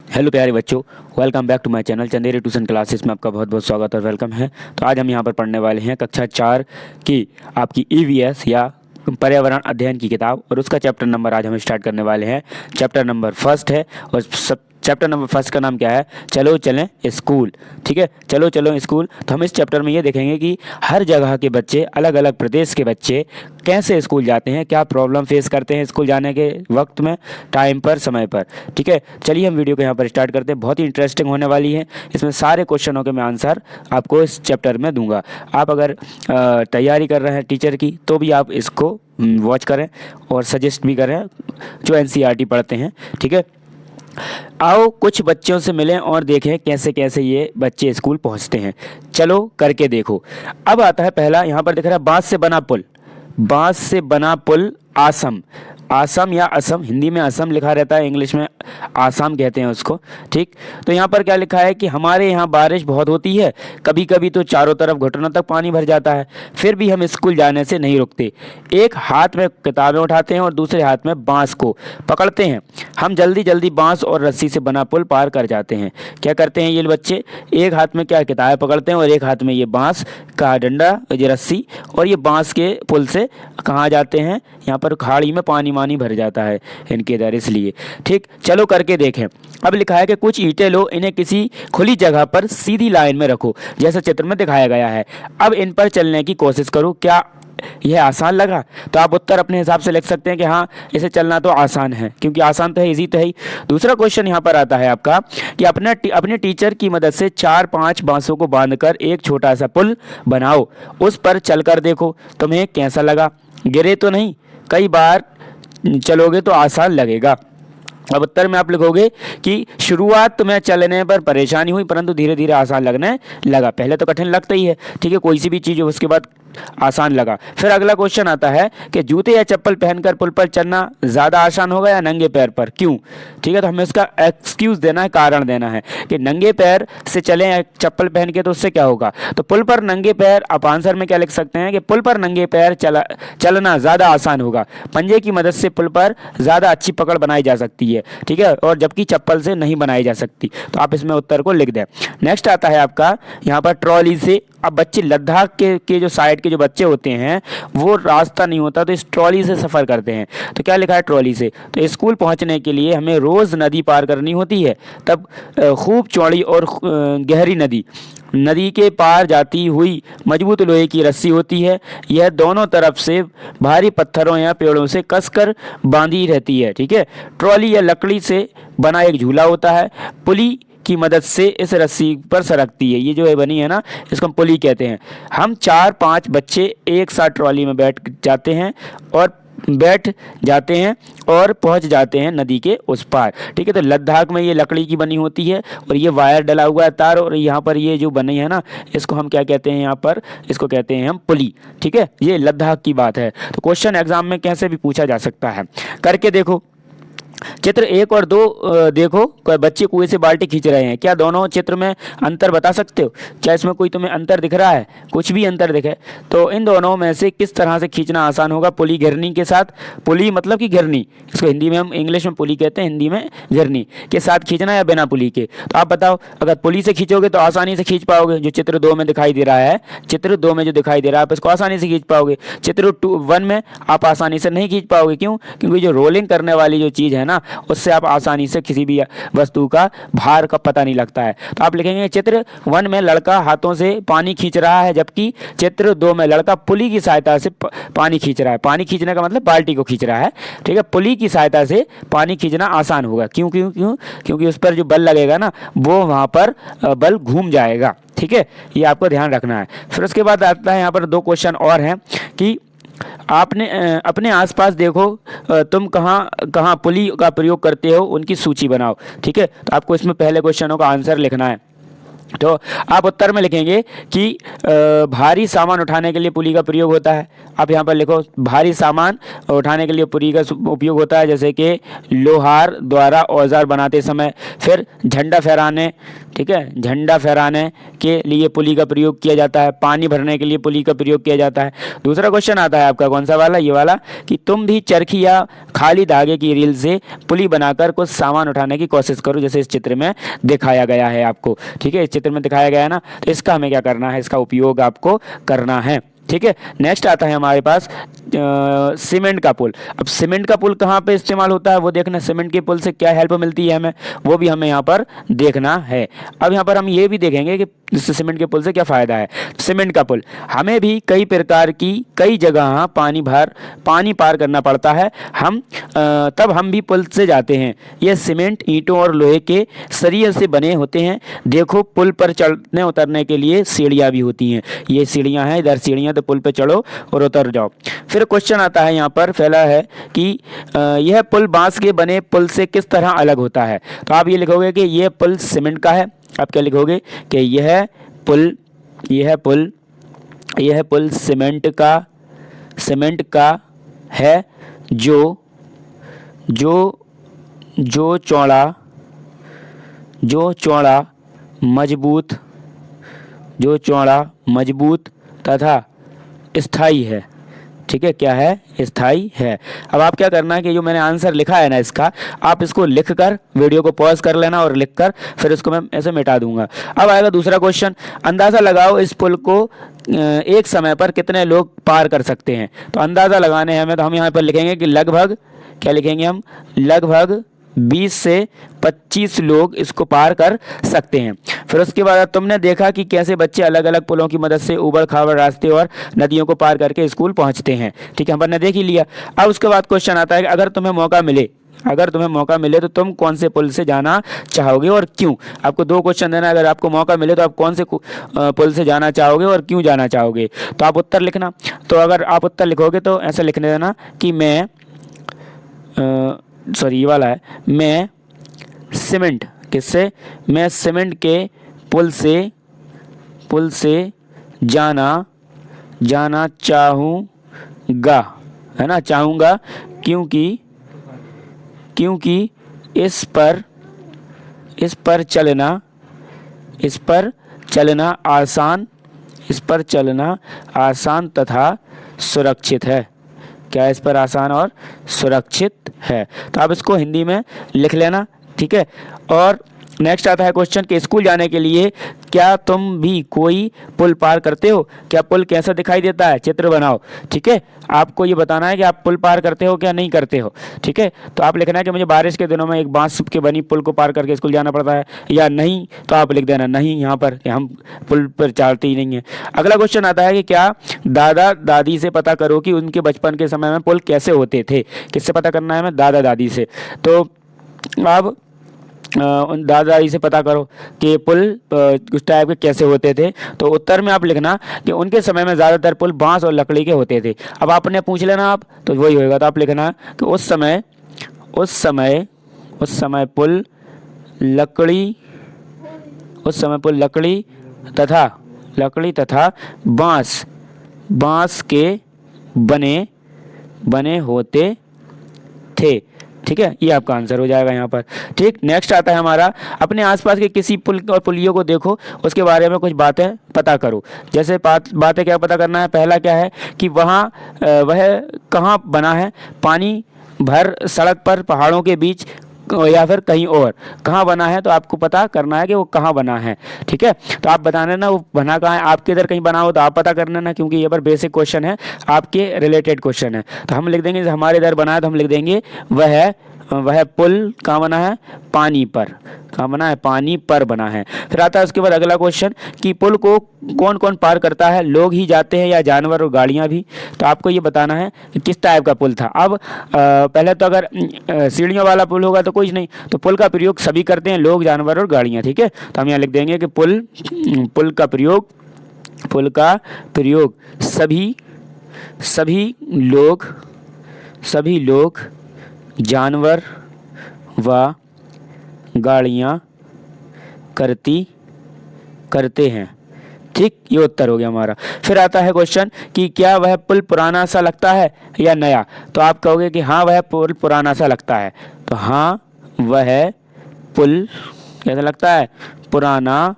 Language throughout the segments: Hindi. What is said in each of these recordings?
हेलो प्यारे बच्चों, welcome back to my channel Chanderi tuition classes में आपका बहुत बहुत स्वागत और वेलकम है। तो आज हम यहाँ पर पढ़ने वाले हैं कक्षा 4 की आपकी ईवीएस या पर्यावरण अध्ययन की किताब, और उसका चैप्टर नंबर आज हम स्टार्ट करने वाले हैं। चैप्टर नंबर फर्स्ट है और चैप्टर नंबर फर्स्ट का नाम क्या है? चलो चलें स्कूल। ठीक है, चलो चलो स्कूल। तो हम इस चैप्टर में ये देखेंगे कि हर जगह के बच्चे, अलग अलग प्रदेश के बच्चे कैसे स्कूल जाते हैं, क्या प्रॉब्लम फेस करते हैं स्कूल जाने के वक्त में, टाइम पर, समय पर। ठीक है, चलिए हम वीडियो को यहाँ पर स्टार्ट करते हैं। बहुत ही इंटरेस्टिंग होने वाली है। इसमें सारे क्वेश्चनों के मैं आंसर आपको इस चैप्टर में दूंगा। आप अगर तैयारी कर रहे हैं टीचर की तो भी आप इसको वॉच करें और सजेस्ट भी करें जो एनसीईआरटी पढ़ते हैं। ठीक है, आओ कुछ बच्चों से मिलें और देखें कैसे कैसे ये बच्चे स्कूल पहुंचते हैं। चलो करके देखो। अब आता है पहला, यहाँ पर दिख रहा है बांस से बना पुल। बांस से बना पुल आसम। आसम या असम, हिंदी में असम लिखा रहता है, इंग्लिश में आसाम कहते हैं उसको। ठीक, तो यहाँ पर क्या लिखा है कि हमारे यहाँ बारिश बहुत होती है, कभी कभी तो चारों तरफ घुटनों तक पानी भर जाता है, फिर भी हम स्कूल जाने से नहीं रुकते। एक हाथ में किताबें उठाते हैं और दूसरे हाथ में बांस को पकड़ते हैं। हम जल्दी जल्दी बांस और रस्सी से बना पुल पार कर जाते हैं। क्या करते हैं ये बच्चे? एक हाथ में क्या किताबें पकड़ते हैं और एक हाथ में ये बांस का डंडा, ये रस्सी, और ये बांस के पुल से कहाँ जाते हैं? यहाँ पर खाड़ी में पानी मानी भर जाता है इनके इधर, इसलिए। ठीक, चलो करके देखें। अब लिखा है कि कुछ ईंटें लो, इन्हें किसी खुली जगह पर सीधी लाइन में रखो जैसा चित्र में दिखाया गया है। अब इन पर चलने की कोशिश करो। क्या यह आसान लगा? तो आप उत्तर अपने हिसाब से लिख सकते हैं कि हाँ, इसे चलना तो आसान है, क्योंकि आसान तो है, इजी तो है ही। दूसरा क्वेश्चन यहाँ पर आता है आपका कि अपने टीचर की मदद से 4-5 बांसों को बांधकर एक छोटा सा पुल बनाओ, उस पर चलकर देखो तुम्हें कैसा लगा। गिरे तो नहीं? कई बार चलोगे तो आसान लगेगा। अब उत्तर में आप लिखोगे कि शुरुआत तुम्हें चलने पर परेशानी हुई, परंतु धीरे धीरे आसान लगने लगा। पहले तो कठिन लगता ही है, ठीक है, कोई सी भी चीज़ हो उसके बाद आसान लगा। फिर अगला क्वेश्चन आता है कि जूते या चप्पल पहनकर पुल पर चलना ज़्यादा आसान होगा या नंगे पैर पर, क्यों? ठीक है, तो हमें इसका एक्सक्यूज़ देना है, कारण देना है कि नंगे पैर से चलें या चप्पल पहन के, तो उससे क्या होगा। तो पुल पर नंगे पैर, आप आंसर में क्या लिख सकते हैं कि पुल पर नंगे पैर चलना ज़्यादा आसान होगा। पंजे की मदद से पुल पर ज़्यादा अच्छी पकड़ बनाई जा सकती है, ठीक है, और जबकि चप्पल से नहीं बनाई जा सकती। तो आप इसमें उत्तर को लिख दें। नेक्स्ट आता है आपका यहाँ पर ट्रॉली से। अब बच्चे लद्दाख के जो साइड के जो बच्चे होते हैं, वो रास्ता नहीं होता तो इस ट्रॉली से सफ़र करते हैं। तो क्या लिखा है ट्रॉली से? तो स्कूल पहुंचने के लिए हमें रोज़ नदी पार करनी होती है, तब खूब चौड़ी और गहरी नदी के पार जाती हुई मजबूत लोहे की रस्सी होती है। यह दोनों तरफ से भारी पत्थरों या पेड़ों से कसकर बांधी रहती है। ठीक है, ट्रॉली या लकड़ी से बना एक झूला होता है, पुली की मदद से इस रस्सी पर सरकती है। ये जो है बनी है ना, इसको हम पुली कहते हैं। हम 4-5 बच्चे एक साथ ट्रॉली में बैठ जाते हैं और पहुंच जाते हैं नदी के उस पार। ठीक है, तो लद्दाख में ये लकड़ी की बनी होती है और ये वायर डला हुआ है, तार, और यहाँ पर ये जो बनी है ना, इसको हम क्या कहते हैं? यहाँ पर इसको कहते हैं हम पुली। ठीक है, ये लद्दाख की बात है। तो क्वेश्चन एग्जाम में कैसे भी पूछा जा सकता है। करके देखो। चित्र 1 और 2 देखो, बच्चे कुएं से बाल्टी खींच रहे हैं। क्या दोनों चित्र में अंतर बता सकते हो? क्या इसमें कोई तुम्हें अंतर दिख रहा है? कुछ भी अंतर दिखे तो इन दोनों में से किस तरह से खींचना आसान होगा? पुली घिरनी के साथ, पुली मतलब कि घिरनी, इसको हिंदी में हम, इंग्लिश में पुली कहते हैं, हिंदी में घिरनी के साथ खींचना या बिना पुली के? तो आप बताओ। अगर पुली से खींचोगे तो आसानी से खींच पाओगे, जो चित्र 2 में दिखाई दे रहा है। चित्र 2 में जो दिखाई दे रहा है आप इसको आसानी से खींच पाओगे। चित्र 1 में आप आसानी से नहीं खींच पाओगे। क्यों? क्योंकि जो रोलिंग करने वाली जो चीज़ है ना, उससे आप आसानी से किसी भी वस्तु का भार का पता नहीं लगता है। तो आप लिखेंगे चित्र 1 में लड़का हाथों से पानी खींच रहा है, जबकि चित्र 2 में लड़का पुली की सहायता से पानी खींच रहा है। पानी खींचने का मतलब बाल्टी को खींच रहा है। ठीक है, पुली की सहायता से पानी खींचना आसान होगा। क्यों क्यों क्यों? क्योंकि उस पर जो बल लगेगा ना, वो वहाँ पर बल घूम जाएगा। ठीक है, ये आपको ध्यान रखना है। फिर उसके बाद आता है यहाँ पर 2 क्वेश्चन और हैं कि आपने अपने आसपास देखो, तुम कहाँ कहाँ पुली का प्रयोग करते हो, उनकी सूची बनाओ। ठीक है, तो आपको इसमें पहले क्वेश्चनों का आंसर लिखना है। तो आप उत्तर में लिखेंगे कि भारी सामान उठाने के लिए पुली का प्रयोग होता है। आप यहाँ पर लिखो भारी सामान उठाने के लिए पुली का उपयोग होता है, जैसे कि लोहार द्वारा औजार बनाते समय। फिर झंडा फहराने, ठीक है, झंडा फहराने के लिए पुली का प्रयोग किया जाता है। पानी भरने के लिए पुली का प्रयोग किया जाता है। दूसरा क्वेश्चन आता है आपका कौन सा वाला, ये वाला, कि तुम भी चरखी या खाली धागे की रील से पुली बनाकर कुछ सामान उठाने की कोशिश करो, जैसे इस चित्र में दिखाया गया है आपको। ठीक है, इस चित्र में दिखाया गया है ना, तो इसका हमें क्या करना है, इसका उपयोग आपको करना है। ठीक है, नेक्स्ट आता है हमारे पास सीमेंट का पुल। अब सीमेंट का पुल कहाँ पे इस्तेमाल होता है वो देखना, सीमेंट के पुल से क्या हेल्प मिलती है हमें, वो भी हमें यहाँ पर देखना है। अब यहाँ पर हम ये भी देखेंगे कि इससे सीमेंट के पुल से क्या फ़ायदा है। सीमेंट का पुल, हमें भी कई प्रकार की कई जगह पानी पार करना पड़ता है, तब हम भी पुल से जाते हैं। यह सीमेंट, ईंटों और लोहे के सरिये से बने होते हैं। देखो पुल पर चढ़ने उतरने के लिए सीढ़ियाँ भी होती हैं। ये सीढ़ियाँ हैं, इधर सीढ़ियाँ, तो पुल पर चढ़ो और उतर जाओ। फिर क्वेश्चन आता है यहाँ पर पहला है कि यह पुल बांस के बने पुल से किस तरह अलग होता है। तो आप ये लिखोगे कि यह पुल सीमेंट का है। आप क्या लिखोगे कि यह पुल सीमेंट का है, जो चौड़ा मजबूत तथा स्थायी है। ठीक है, क्या है, स्थायी है। अब आप क्या करना है कि जो मैंने आंसर लिखा है ना इसका, आप इसको लिखकर वीडियो को पॉज कर लेना और लिखकर फिर इसको मैं ऐसे मिटा दूंगा। अब आएगा दूसरा क्वेश्चन, अंदाज़ा लगाओ इस पुल को एक समय पर कितने लोग पार कर सकते हैं। तो अंदाज़ा लगाने हैं हमें, तो हम यहाँ पर लिखेंगे कि लगभग, क्या लिखेंगे हम, लगभग 20 से 25 लोग इसको पार कर सकते हैं। फिर उसके बाद तुमने देखा कि कैसे बच्चे अलग अलग पुलों की मदद से ऊबड़ खाबड़ रास्ते और नदियों को पार करके स्कूल पहुंचते हैं। ठीक है, हम ने देख ही लिया। अब उसके बाद क्वेश्चन आता है कि अगर तुम्हें मौका मिले तो तुम कौन से पुल से जाना चाहोगे और क्यों। आपको दो क्वेश्चन देना, अगर आपको मौका मिले तो आप कौन से पुल से जाना चाहोगे और क्यों जाना चाहोगे। तो आप उत्तर लिखना। तो अगर आप उत्तर लिखोगे तो ऐसा लिखने देना कि ये वाला है, मैं सीमेंट के पुल से जाना चाहूँगा, है ना, चाहूँगा, क्योंकि इस पर चलना आसान तथा सुरक्षित है। क्या इस पर आसान और सुरक्षित है। तो आप इसको हिंदी में लिख लेना। ठीक है, और नेक्स्ट आता है क्वेश्चन कि स्कूल जाने के लिए क्या तुम भी कोई पुल पार करते हो। क्या पुल कैसा दिखाई देता है, चित्र बनाओ। ठीक है, आपको ये बताना है कि आप पुल पार करते हो क्या नहीं करते हो। ठीक है, तो आप लिखना है कि मुझे बारिश के दिनों में एक बांस के बनी पुल को पार करके स्कूल जाना पड़ता है, या नहीं, तो आप लिख देना नहीं यहाँ पर, कि हम पुल पर चलते ही नहीं है। अगला क्वेश्चन आता है कि क्या दादा दादी से पता करो कि उनके बचपन के समय में पुल कैसे होते थे। किससे पता करना है हमें, दादा दादी से। तो अब उन दादा दादी से पता करो कि पुल उस टाइप के कैसे होते थे। तो उत्तर में आप लिखना कि उनके समय में ज़्यादातर पुल बांस और लकड़ी के होते थे। अब आपने पूछ लेना, आप तो वही होएगा। तो आप लिखना कि उस समय पुल लकड़ी तथा बांस के बने होते थे। ठीक है, ये आपका आंसर हो जाएगा यहाँ पर। ठीक, नेक्स्ट आता है हमारा, अपने आसपास के किसी पुल और पुलियों को देखो, उसके बारे में कुछ बातें पता करो। जैसे बातें क्या पता करना है, पहला क्या है कि वह कहाँ बना है, पानी भर सड़क पर, पहाड़ों के बीच, या फिर कहीं और कहाँ बना है। तो आपको पता करना है कि वो कहाँ बना है। ठीक है, तो आप बता देना वो बना कहाँ है। आपके इधर कहीं बना हो तो आप पता कर लेना, क्योंकि ये पर बेसिक क्वेश्चन है, आपके रिलेटेड क्वेश्चन है। तो हम लिख देंगे हमारे इधर बना है, तो हम लिख देंगे वह पुल कहाँ बना है, पानी पर। कहाँ बना है, पानी पर बना है। फिर आता है उसके बाद अगला क्वेश्चन कि पुल को कौन कौन पार करता है, लोग ही जाते हैं या जानवर और गाड़ियाँ भी। तो आपको ये बताना है कि किस टाइप का पुल था। अब पहले तो अगर सीढ़ियों वाला पुल होगा तो कुछ नहीं, तो पुल का प्रयोग सभी करते हैं, लोग, जानवर और गाड़ियाँ। ठीक है, तो हम यहाँ लिख देंगे कि पुल का प्रयोग सभी लोग, जानवर व गाड़ियाँ करती करते हैं। ठीक, ये उत्तर हो गया हमारा। फिर आता है क्वेश्चन कि क्या वह पुल पुराना सा लगता है या नया। तो आप कहोगे कि हाँ वह पुल पुराना सा लगता है। तो हाँ वह पुल कैसा लगता है, पुराना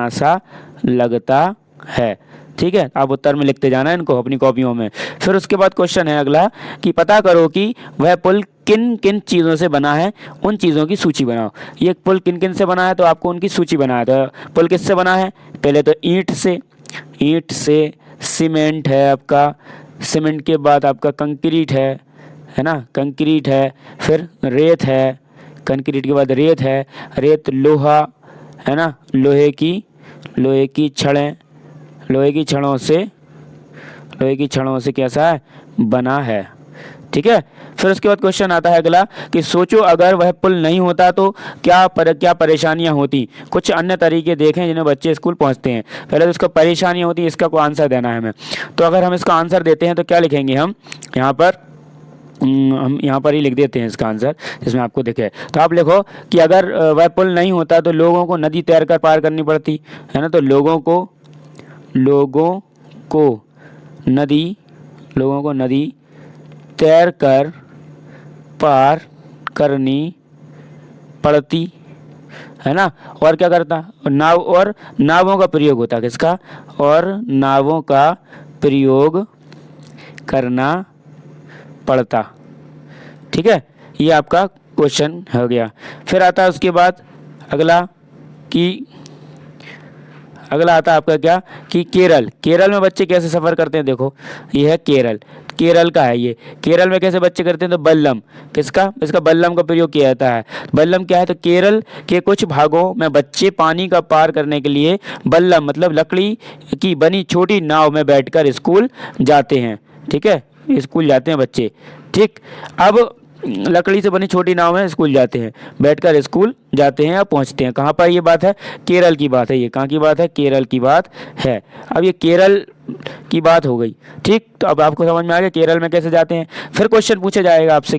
सा लगता है। ठीक है, आप उत्तर में लिखते जाना इनको अपनी कॉपियों में। फिर उसके बाद क्वेश्चन है अगला कि पता करो कि वह पुल किन किन चीज़ों से बना है, उन चीज़ों की सूची बनाओ। ये पुल किन किन से बना है तो आपको उनकी सूची बनाया। तो पुल किससे बना है, पहले तो ईंट से, सीमेंट है आपका, सीमेंट के बाद आपका कंक्रीट है ना, कंक्रीट है, फिर रेत है, कंक्रीट के बाद रेत है, रेत लोहा है ना, लोहे की छड़ों से कैसा है, बना है। ठीक है, फिर उसके बाद क्वेश्चन आता है अगला कि सोचो अगर वह पुल नहीं होता तो क्या परेशानियां होती। कुछ अन्य तरीके देखें जिन्हें बच्चे स्कूल पहुंचते हैं। पहले तो इसको परेशानियां होती, इसका कोई आंसर देना है हमें। तो अगर हम इसका आंसर देते हैं तो क्या लिखेंगे हम यहाँ पर ही लिख देते हैं इसका आंसर जिसमें आपको दिखे। तो आप लिखो कि अगर वह पुल नहीं होता तो लोगों को नदी तैरकर पार करनी पड़ती है ना। तो लोगों को नदी तैरकर पार करनी पड़ती है ना। और क्या करता, नावों का प्रयोग होता, किसका, और नावों का प्रयोग करना पड़ता। ठीक है, ये आपका क्वेश्चन हो गया। फिर आता है उसके बाद अगला आता है आपका क्या कि केरल में बच्चे कैसे सफ़र करते हैं। देखो ये है केरल का है ये। केरल में कैसे बच्चे करते हैं तो बल्लम, इसका बल्लम का प्रयोग किया जाता है। बल्लम क्या है तो केरल के कुछ भागों में बच्चे पानी का पार करने के लिए बल्लम मतलब लकड़ी की बनी छोटी नाव में बैठकर स्कूल जाते हैं। ठीक है, स्कूल जाते हैं बच्चे। ठीक, अब लकड़ी से बनी छोटी नाव में स्कूल जाते हैं, बैठकर स्कूल जाते हैं या पहुंचते हैं। कहाँ पर ये बात है, केरल की बात है। ये कहाँ की बात है, केरल की बात है। अब ये केरल की बात हो गई। ठीक, तो अब आपको समझ में आ गया केरल में कैसे जाते हैं। फिर क्वेश्चन पूछा जाएगा आपसे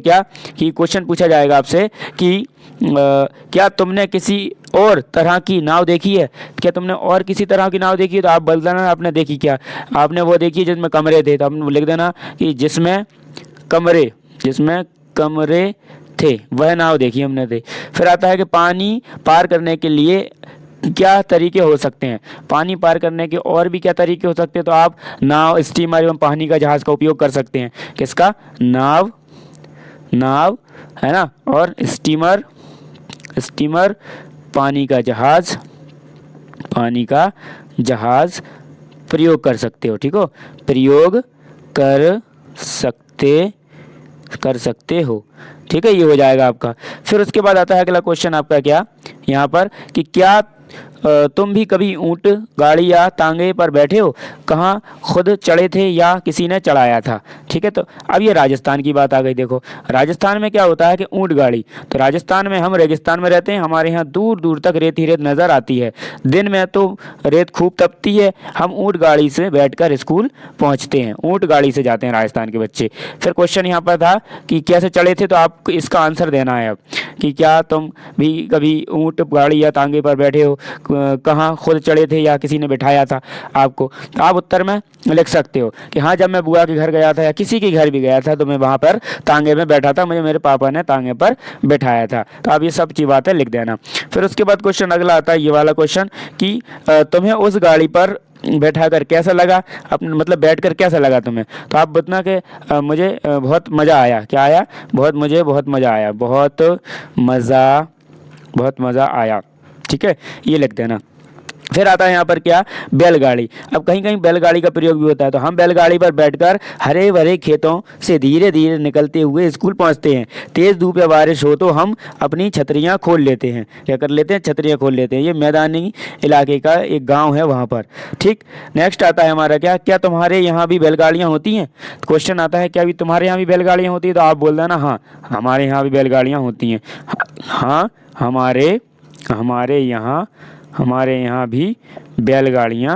कि क्या तुमने किसी और तरह की नाव देखी है। क्या तुमने और किसी तरह की नाव देखी है तो आप बोल देना आपने देखी क्या। आपने वो देखी जिसमें कमरे थे, तो आपने लिख देना कि जिसमें कमरे थे वह नाव देखी हमने थे। फिर आता है कि पानी पार करने के लिए क्या तरीके हो सकते हैं। पानी पार करने के और भी क्या तरीके हो सकते हैं तो आप नाव, स्टीमर एवं पानी का जहाज का उपयोग कर सकते हैं। किसका, नाव है ना, और स्टीमर पानी का जहाज प्रयोग कर सकते हो। ठीक हो, प्रयोग कर सकते हो। ठीक है, ये हो जाएगा आपका। फिर उसके बाद आता है अगला क्वेश्चन आपका क्या यहाँ पर कि क्या तुम भी कभी ऊंट, गाड़ी या तांगे पर बैठे हो। कहाँ खुद चढ़े थे या किसी ने चढ़ाया था। ठीक है, तो अब ये राजस्थान की बात आ गई। देखो राजस्थान में क्या होता है कि ऊंट गाड़ी, तो राजस्थान में हम रेगिस्तान में रहते हैं, हमारे यहाँ दूर दूर तक रेत ही रेत नज़र आती है। दिन में तो रेत खूब तपती है, हम ऊंट गाड़ी से बैठकर स्कूल पहुँचते हैं, ऊंट गाड़ी से जाते हैं राजस्थान के बच्चे। फिर क्वेश्चन यहाँ पर था कि कैसे चढ़े थे, तो आपको इसका आंसर देना है अब कि क्या तुम भी कभी ऊंट, गाड़ी या तांगे पर बैठे हो, कहाँ खुद चढ़े थे या किसी ने बिठाया था आपको। तो आप उत्तर में लिख सकते हो कि हाँ जब मैं बुआ के घर गया था या किसी के घर भी गया था तो मैं वहाँ पर तांगे में बैठा था, मुझे मेरे पापा ने तांगे पर बिठाया था। तो आप ये सब चीज़ बातें लिख देना। फिर उसके बाद क्वेश्चन अगला आता है ये वाला क्वेश्चन कि तुम्हें उस गाड़ी पर बैठा कर कैसा लगा, अपने मतलब बैठकर कैसा लगा तुम्हें। तो आप बताना कि मुझे बहुत मज़ा आया। क्या आया, मुझे बहुत मज़ा आया, बहुत मज़ा आया। ठीक है, ये लिख देना। फिर आता है यहाँ पर क्या, बैलगाड़ी। अब कहीं कहीं बैलगाड़ी का प्रयोग भी होता है, तो हम बैलगाड़ी पर बैठकर हरे भरे खेतों से धीरे धीरे निकलते हुए स्कूल पहुँचते हैं। तेज़ धूप या बारिश हो तो हम अपनी छतरियाँ खोल लेते हैं। क्या कर लेते हैं, छतरियाँ खोल लेते हैं। ये मैदानी इलाके का एक गाँव है वहाँ पर। ठीक, नेक्स्ट आता है हमारा क्या तुम्हारे यहाँ भी बैलगाड़ियाँ होती हैं। क्वेश्चन आता है क्या भी तुम्हारे यहाँ भी बैलगाड़ियाँ होती हैं, तो आप बोल देना हाँ हमारे यहाँ भी बैलगाड़ियाँ होती हैं। हाँ हमारे यहाँ भी बैलगाड़ियाँ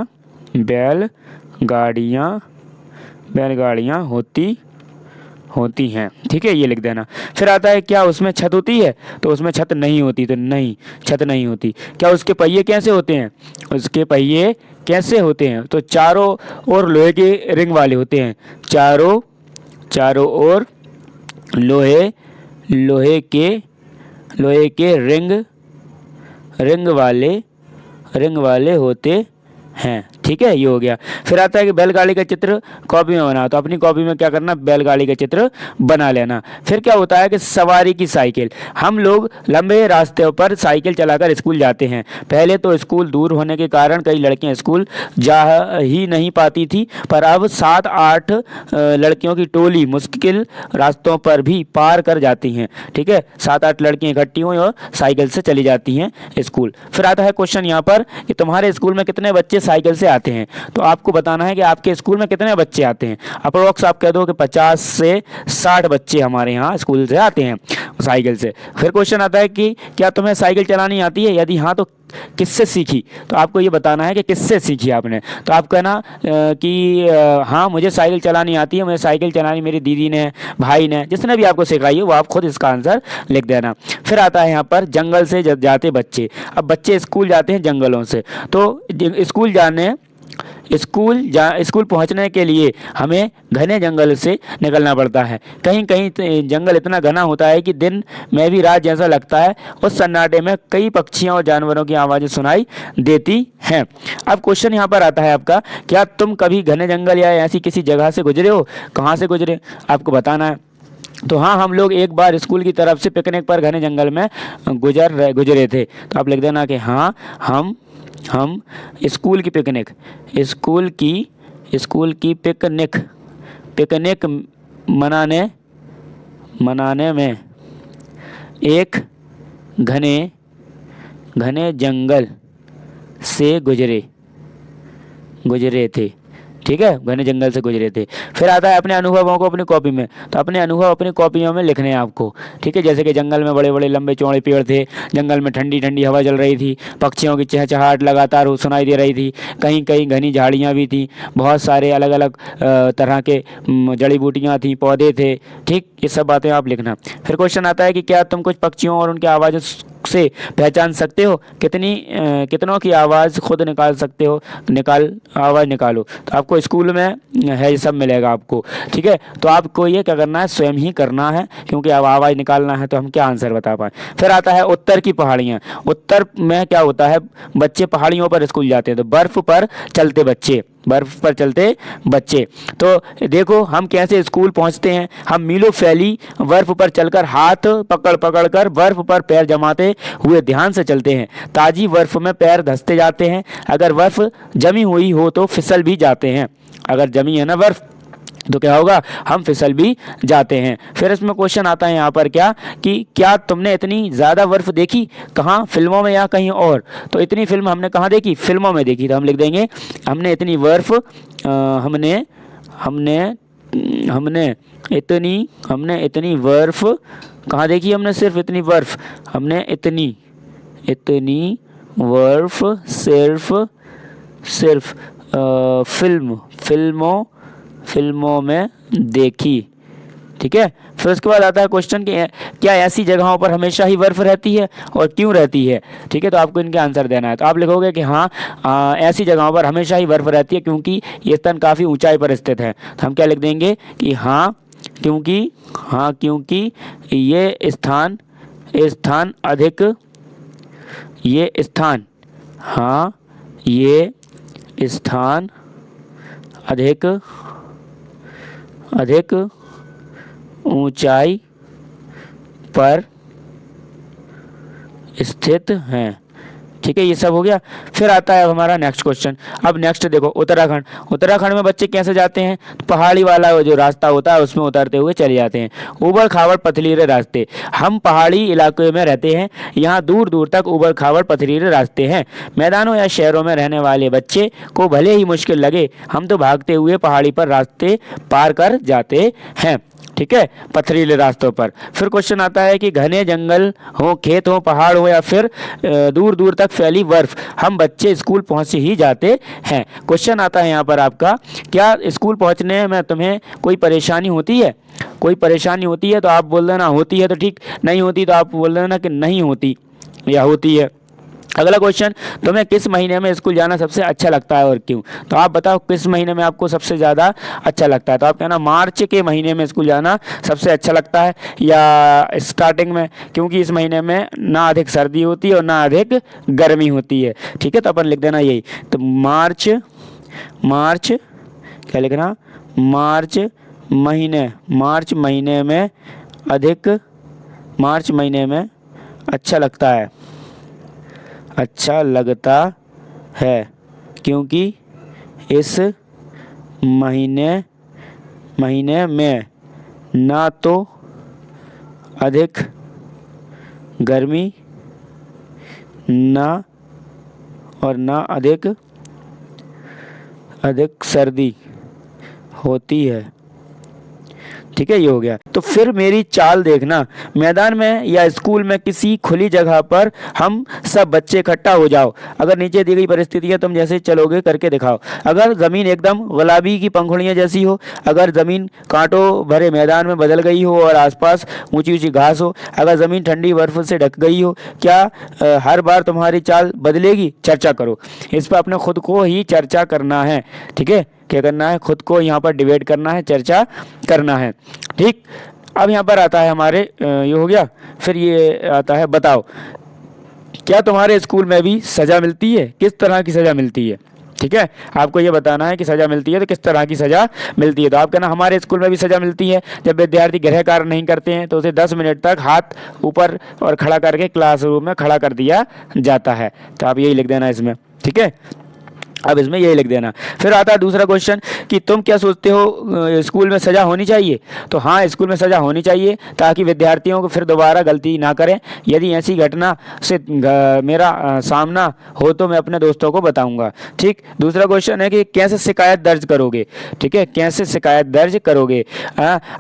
होती हैं। ठीक है, ये लिख देना। फिर आता है क्या उसमें छत होती है, तो उसमें छत नहीं होती, तो नहीं, छत नहीं होती। क्या उसके पहिए कैसे होते हैं, उसके पहिए कैसे होते हैं, तो चारों ओर लोहे के रिंग वाले होते हैं, चारों ओर लोहे के रिंग वाले होते हैं। ठीक है, ये हो गया। फिर आता है कि बैलगाड़ी का चित्र कॉपी में बनाओ, तो अपनी कॉपी में क्या करना, बैलगाड़ी का चित्र बना लेना। फिर क्या होता है कि सवारी की साइकिल, हम लोग लंबे रास्तों पर साइकिल चलाकर स्कूल जाते हैं। पहले तो स्कूल दूर होने के कारण कई लड़कियां स्कूल जा ही नहीं पाती थी, पर अब 7-8 लड़कियों की टोली मुश्किल रास्तों पर भी पार कर जाती हैं। ठीक है, 7-8 लड़कियां इकट्ठी हुई और साइकिल से चली जाती हैं स्कूल। फिर आता है क्वेश्चन यहाँ पर कि तुम्हारे स्कूल में कितने बच्चे साइकिल से आते हैं, तो आपको बताना है कि आपके स्कूल में कितने बच्चे आते हैं। अप्रोक्स आप कह दो कि 50 से 60 बच्चे हमारे यहाँ स्कूल से आते हैं साइकिल से। फिर क्वेश्चन आता है कि क्या तुम्हें साइकिल चलानी आती है, यदि हाँ तो किससे सीखी, तो आपको ये बताना है कि किससे सीखी आपने। तो आप कहना कि हाँ मुझे साइकिल चलानी आती है, मुझे साइकिल चलानी मेरी दीदी ने, भाई ने, जिसने भी आपको सिखाई है वो आप खुद इसका आंसर लिख देना। फिर आता है यहाँ पर जंगल से जाते बच्चे। अब बच्चे स्कूल जाते हैं जंगलों से, तो स्कूल पहुंचने के लिए हमें घने जंगल से निकलना पड़ता है। कहीं कहीं जंगल इतना घना होता है कि दिन में भी रात जैसा लगता है। उस सन्नाटे में कई पक्षियों और जानवरों की आवाज़ें सुनाई देती हैं। अब क्वेश्चन यहाँ पर आता है आपका, क्या तुम कभी घने जंगल या ऐसी किसी जगह से गुजरे हो, कहाँ से गुजरे, आपको बताना है। तो हाँ, हम लोग एक बार स्कूल की तरफ से पिकनिक पर घने जंगल में गुजरे थे। तो आप लिख देना कि हाँ हम स्कूल की पिकनिक मनाने में एक घने जंगल से गुजरे थे। ठीक है, घने जंगल से गुजरे थे। फिर आता है अपने अनुभवों को अपनी कॉपी में, तो अपने अनुभव अपनी कॉपियों में लिखने हैं आपको। ठीक है, जैसे कि जंगल में बड़े बड़े लंबे चौड़े पेड़ थे, जंगल में ठंडी ठंडी हवा चल रही थी, पक्षियों की चहचहाट लगातार सुनाई दे रही थी, कहीं कहीं घनी झाड़ियाँ भी थी, बहुत सारे अलग अलग तरह के जड़ी बूटियाँ थी, पौधे थे। ठीक, ये सब बातें आप लिखना। फिर क्वेश्चन आता है कि क्या तुम कुछ पक्षियों और उनकी आवाज़ों से पहचान सकते हो, कितनों की आवाज़ खुद निकाल सकते हो, आवाज़ निकालो। तो आपको स्कूल में है ये सब मिलेगा आपको। ठीक है, तो आपको ये क्या करना है, स्वयं ही करना है, क्योंकि अब आवाज़ निकालना है तो हम क्या आंसर बता पाए। फिर आता है उत्तर की पहाड़ियाँ। उत्तर में क्या होता है, बच्चे पहाड़ियों पर स्कूल जाते हैं, तो बर्फ़ पर चलते बच्चे। तो देखो हम कैसे स्कूल पहुंचते हैं, हम मीलों फैली बर्फ पर चलकर हाथ पकड़ कर बर्फ पर पैर जमाते हुए ध्यान से चलते हैं। ताजी बर्फ में पैर धंसते जाते हैं, अगर बर्फ जमी हुई हो तो फिसल भी जाते हैं। अगर जमी है ना बर्फ तो क्या होगा, हम फिसल भी जाते हैं। फिर इसमें क्वेश्चन आता है यहाँ पर क्या तुमने इतनी ज़्यादा बर्फ़ देखी, कहाँ, फिल्मों में या कहीं और। तो इतनी फिल्म हमने कहाँ देखी, फिल्मों में देखी। तो हम लिख देंगे हमने इतनी बर्फ़ हमने इतनी बर्फ़ कहाँ देखी, हमने सिर्फ इतनी बर्फ़, हमने इतनी बर्फ़ सिर्फ फिल्मों में देखी। ठीक है, फिर उसके बाद आता है क्वेश्चन कि क्या ऐसी जगहों पर हमेशा ही बर्फ़ रहती है और क्यों रहती है। ठीक है, तो आपको इनके आंसर देना है। तो आप लिखोगे कि हाँ ऐसी जगहों पर हमेशा ही बर्फ़ रहती है क्योंकि ये स्थान काफ़ी ऊंचाई पर स्थित है। तो हम क्या लिख देंगे कि क्योंकि ये स्थान अधिक ऊंचाई पर स्थित हैं। ठीक है, ये सब हो गया। फिर आता है हमारा नेक्स्ट क्वेश्चन। अब नेक्स्ट देखो, उत्तराखंड में बच्चे कैसे जाते हैं, तो पहाड़ी वाला जो रास्ता होता है उसमें उतरते हुए चले जाते हैं। ऊबड़ खाबड़ पथरीले रास्ते, हम पहाड़ी इलाके में रहते हैं, यहाँ दूर दूर तक ऊबड़ खाबड़ पथरीले रास्ते हैं। मैदानों या शहरों में रहने वाले बच्चे को भले ही मुश्किल लगे, हम तो भागते हुए पहाड़ी पर रास्ते पार कर जाते हैं। ठीक है, पथरीले रास्तों पर। फिर क्वेश्चन आता है कि घने जंगल हो, खेत हो, पहाड़ हो या फिर दूर दूर तक फैली बर्फ, हम बच्चे स्कूल पहुंच ही जाते हैं। क्वेश्चन आता है यहाँ पर आपका, क्या स्कूल पहुंचने में तुम्हें कोई परेशानी होती है? कोई परेशानी होती है तो आप बोल देना होती है तो ठीक, नहीं होती तो आप बोल देना कि नहीं होती या होती है। अगला क्वेश्चन, तुम्हें किस महीने में स्कूल जाना सबसे अच्छा लगता है और क्यों? तो आप बताओ किस महीने में आपको सबसे ज़्यादा अच्छा लगता है। तो आप कहना मार्च के महीने में स्कूल जाना सबसे अच्छा लगता है, या स्टार्टिंग में, क्योंकि इस महीने में ना अधिक सर्दी होती है और ना अधिक गर्मी होती है। ठीक है, तो अपन लिख देना यही। तो मार्च क्या लिखना, मार्च महीने में अच्छा लगता है, क्योंकि इस महीने में ना तो अधिक गर्मी ना अधिक सर्दी होती है। ठीक है, ये हो गया। तो फिर मेरी चाल देखना, मैदान में या स्कूल में किसी खुली जगह पर हम सब बच्चे इकट्ठा हो जाओ। अगर नीचे दी गई परिस्थिति है, तुम जैसे चलोगे करके दिखाओ। अगर ज़मीन एकदम गुलाबी की पंखुड़ियाँ जैसी हो, अगर ज़मीन कांटों भरे मैदान में बदल गई हो और आसपास ऊंची ऊंची घास हो, अगर ज़मीन ठंडी बर्फ से ढक गई हो, क्या हर बार तुम्हारी चाल बदलेगी? चर्चा करो। इस पर अपने खुद को ही चर्चा करना है। ठीक है, क्या करना है? खुद को यहाँ पर डिबेट करना है, चर्चा करना है। ठीक, अब यहाँ पर आता है हमारे ये हो गया। फिर ये आता है, बताओ क्या तुम्हारे स्कूल में भी सज़ा मिलती है? किस तरह की सज़ा मिलती है? ठीक है, आपको ये बताना है कि सज़ा मिलती है तो किस तरह की सज़ा मिलती है। तो आप कहना हमारे स्कूल में भी सज़ा मिलती है। जब विद्यार्थी गृह कार्य नहीं करते हैं तो उसे 10 मिनट तक हाथ ऊपर और खड़ा करके क्लासरूम में खड़ा कर दिया जाता है। तो आप यही लिख देना इसमें। ठीक है, अब इसमें यही लिख देना। फिर आता है दूसरा क्वेश्चन कि तुम क्या सोचते हो, स्कूल में सज़ा होनी चाहिए? तो हाँ, स्कूल में सज़ा होनी चाहिए ताकि विद्यार्थियों को फिर दोबारा गलती ना करें। यदि ऐसी घटना से मेरा सामना हो तो मैं अपने दोस्तों को बताऊंगा। ठीक, दूसरा क्वेश्चन है कि कैसे शिकायत दर्ज करोगे? ठीक है, कैसे शिकायत दर्ज करोगे?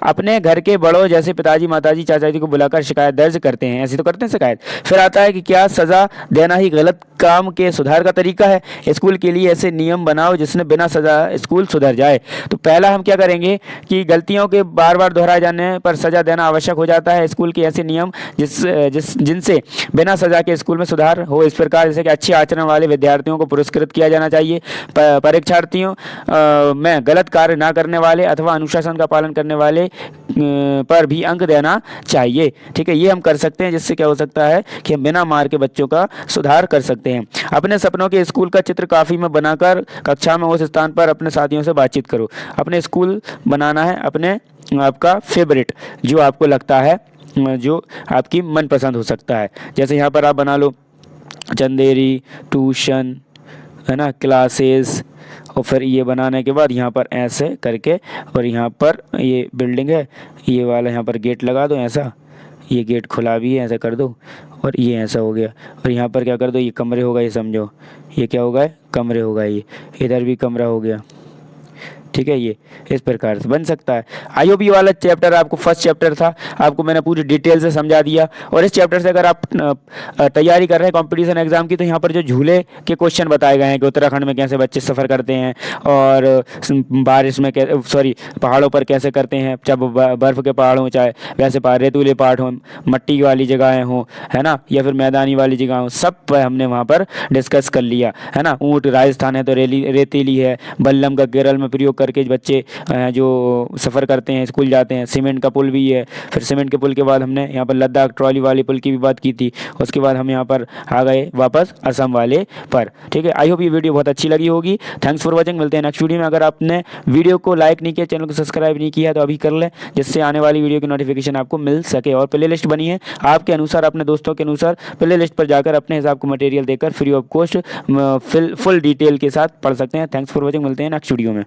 अपने घर के बड़ों जैसे पिताजी, माताजी, चाचा जी को बुलाकर शिकायत दर्ज करते हैं, ऐसी तो करते हैं शिकायत। फिर आता है कि क्या सज़ा देना ही गलत काम के सुधार का तरीका है? स्कूल के लिए ऐसे नियम बनाओ जिसने बिना सजा स्कूल सुधर जाए। तो पहला हम क्या करेंगे कि गलतियों के बार बार दोहराए जाने पर सजा देना आवश्यक हो जाता है। स्कूल के ऐसे नियम जिनसे बिना सजा के स्कूल में सुधार हो इस प्रकार, जैसे कि अच्छे आचरण वाले विद्यार्थियों को पुरस्कृत किया जाना चाहिए। परीक्षार्थियों में गलत कार्य ना करने वाले अथवा अनुशासन का पालन करने वाले पर भी अंक देना चाहिए। ठीक है, ये हम कर सकते हैं, जिससे क्या हो सकता है कि हम बिना मार के बच्चों का सुधार कर सकते हैं। अपने सपनों के स्कूल का चित्र काफी में बनाकर कक्षा में उस स्थान पर अपने साथियों से बातचीत करो। अपने स्कूल बनाना है अपने आपका फेवरेट, जो आपको लगता है जो आपकी मनपसंद हो सकता है। जैसे यहाँ पर आप बना लो चंदेरी ट्यूशन, है ना, क्लासेस, और फिर ये बनाने के बाद यहाँ पर ऐसे करके, और यहाँ पर ये बिल्डिंग है, ये वाला यहाँ पर गेट लगा दो ऐसा, ये गेट खुला भी है ऐसा कर दो, और ये ऐसा हो गया। और यहाँ पर क्या कर दो, ये कमरे होगा, ये समझो ये क्या होगा, कमरे होगा। ये इधर भी कमरा हो गया। ठीक है, ये इस प्रकार से बन सकता है। आईओबी वाला चैप्टर आपको फर्स्ट चैप्टर था, आपको मैंने पूरी डिटेल से समझा दिया। और इस चैप्टर से अगर आप तैयारी कर रहे हैं कंपटीशन एग्जाम की, तो यहाँ पर जो झूले के क्वेश्चन बताए गए हैं कि उत्तराखंड में कैसे बच्चे सफ़र करते हैं, और बारिश में पहाड़ों पर कैसे करते हैं, चाहे बर्फ़ के पहाड़ हों, चाहे वैसे रेतुले पहाड़ हों, मट्टी वाली जगहें हों, है ना, या फिर मैदानी वाली जगह हों, सब पर हमने वहाँ पर डिस्कस कर लिया, है ना। ऊँट राजस्थान है तो रेतीली है, बल्लम का केरल में प्रयोग करके बच्चे जो सफ़र करते हैं स्कूल जाते हैं। सीमेंट का पुल भी है। फिर सीमेंट के पुल के बाद हमने यहाँ पर लद्दाख ट्रॉली वाले पुल की भी बात की थी। उसके बाद हम यहाँ पर आ गए वापस असम वाले पर। ठीक है, आई होप ये वीडियो बहुत अच्छी लगी होगी। थैंक्स फॉर वॉचिंग, मिलते हैं नेक्स्ट वीडियो में। अगर आपने वीडियो को लाइक नहीं किया, चैनल को सब्सक्राइब नहीं किया, तो अभी कर लें, जिससे आने वाली वीडियो की नोटिफिकेशन आपको मिल सके। और प्ले लिस्ट बनी है आपके अनुसार, अपने दोस्तों के अनुसार प्ले लिस्ट पर जाकर अपने हिसाब को मटेरियल देकर free of cost full detail के साथ पढ़ सकते हैं। थैंक्स फॉर वॉचिंग, मिलते हैं नेक्स्ट वीडियो में।